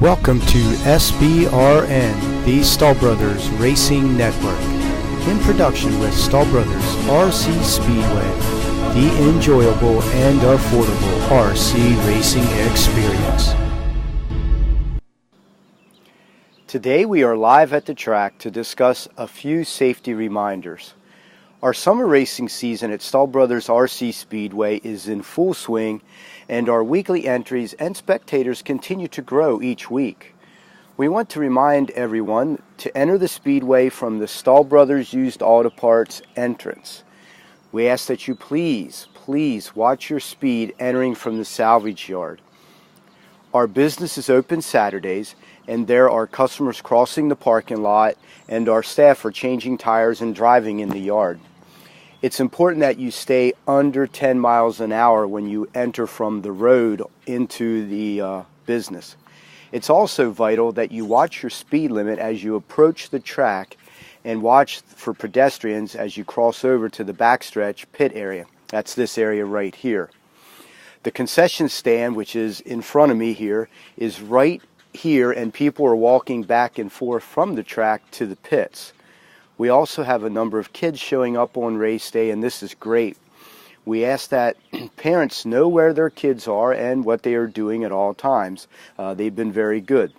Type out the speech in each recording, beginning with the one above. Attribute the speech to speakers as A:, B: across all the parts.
A: Welcome to SBRN, the Stahl Brothers Racing Network, in production with Stahl Brothers RC Speedway, the enjoyable and affordable RC racing experience. Today we are live at the track to discuss a few safety reminders. Our summer racing season at Stahl Brothers RC Speedway is in full swing, and our weekly entries and spectators continue to grow each week. We want to remind everyone to enter the Speedway from the Stahl Brothers Used Auto Parts entrance. We ask that you please watch your speed entering from the salvage yard. Our business is open Saturdays, and there are customers crossing the parking lot, and our staff are changing tires and driving in the yard. It's important that you stay under 10 miles an hour when you enter from the road into the business. It's also vital that you watch your speed limit as you approach the track and watch for pedestrians as you cross over to the backstretch pit area. That's this area right here. The concession stand, which is in front of me here, is right here, and people are walking back and forth from the track to the pits. We also have a number of kids showing up on race day, and this is great. We ask that parents know where their kids are and what they are doing at all times. They've been very good.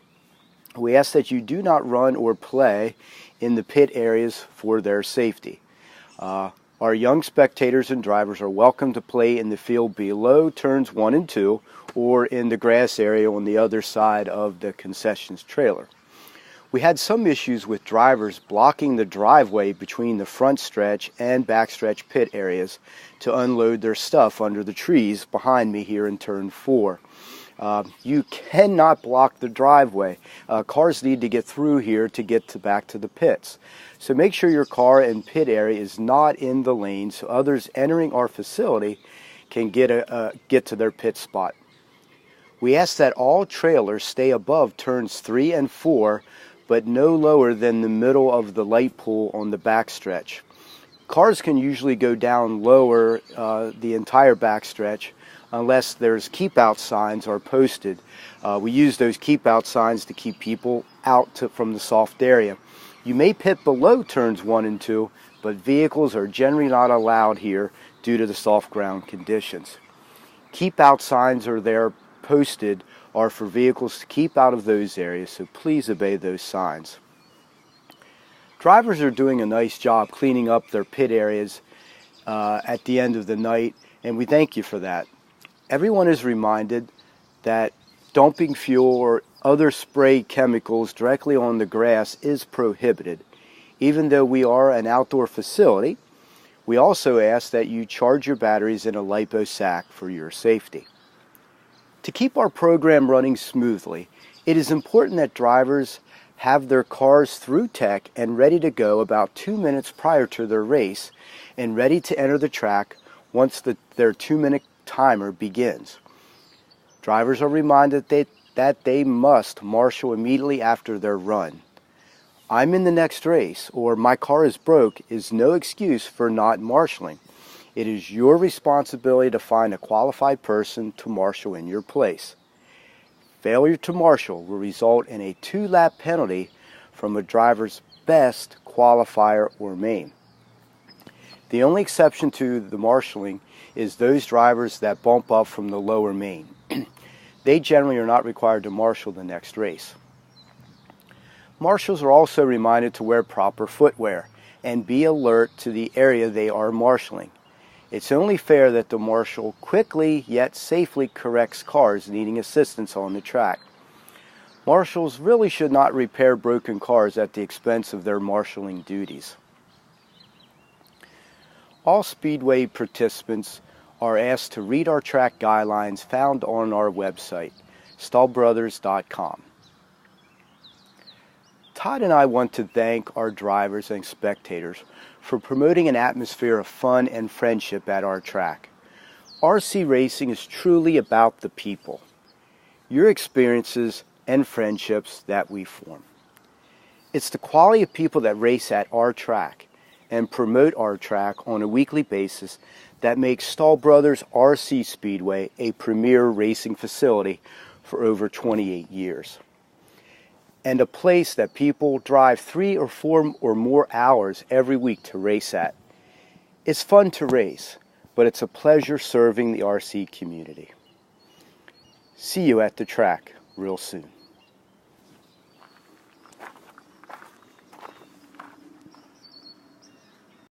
A: We ask that you do not run or play in the pit areas for their safety. Our young spectators and drivers are welcome to play in the field below turns 1 and 2 or in the grass area on the other side of the concessions trailer. We had some issues with drivers blocking the driveway between the front stretch and backstretch pit areas to unload their stuff under the trees behind me here in turn 4. You cannot block the driveway. Cars need to get through here to get back to the pits. So make sure your car and pit area is not in the lane so others entering our facility can get to their pit spot. We ask that all trailers stay above turns 3 and 4, but no lower than the middle of the light pole on the backstretch. Cars can usually go down lower the entire backstretch unless there's keep out signs are posted. We use those keep out signs to keep people out from the soft area. You may pit below turns 1 and 2, but vehicles are generally not allowed here due to the soft ground conditions. Keep out signs are there posted are for vehicles to keep out of those areas, so please obey those signs. Drivers are doing a nice job cleaning up their pit areas at the end of the night, and we thank you for that. Everyone is reminded that dumping fuel or other spray chemicals directly on the grass is prohibited. Even though we are an outdoor facility, we also ask that you charge your batteries in a LiPo sack for your safety. To keep our program running smoothly, it is important that drivers have their cars through tech and ready to go about 2 minutes prior to their race and ready to enter the track once their 2-minute timer begins. Drivers are reminded that they must marshal immediately after their run. "I'm in the next race" or "my car is broke" is no excuse for not marshaling. It is your responsibility to find a qualified person to marshal in your place. Failure to marshal will result in a 2-lap penalty from a driver's best qualifier or main. The only exception to the marshaling is those drivers that bump up from the lower main. They generally are not required to marshal the next race. Marshals are also reminded to wear proper footwear and be alert to the area they are marshaling. It's only fair that the marshal quickly yet safely corrects cars needing assistance on the track. Marshals really should not repair broken cars at the expense of their marshaling duties. All Speedway participants are asked to read our track guidelines found on our website, stahlbrothers.com. Todd and I want to thank our drivers and spectators for promoting an atmosphere of fun and friendship at our track. RC racing is truly about the people, your experiences and friendships that we form. It's the quality of people that race at our track and promote our track on a weekly basis that makes Stahl Brothers RC Speedway a premier racing facility for over 28 years. and a place that people drive 3 or 4 or more hours every week to race at. It's fun to race, but it's a pleasure serving the RC community. See you at the track real soon.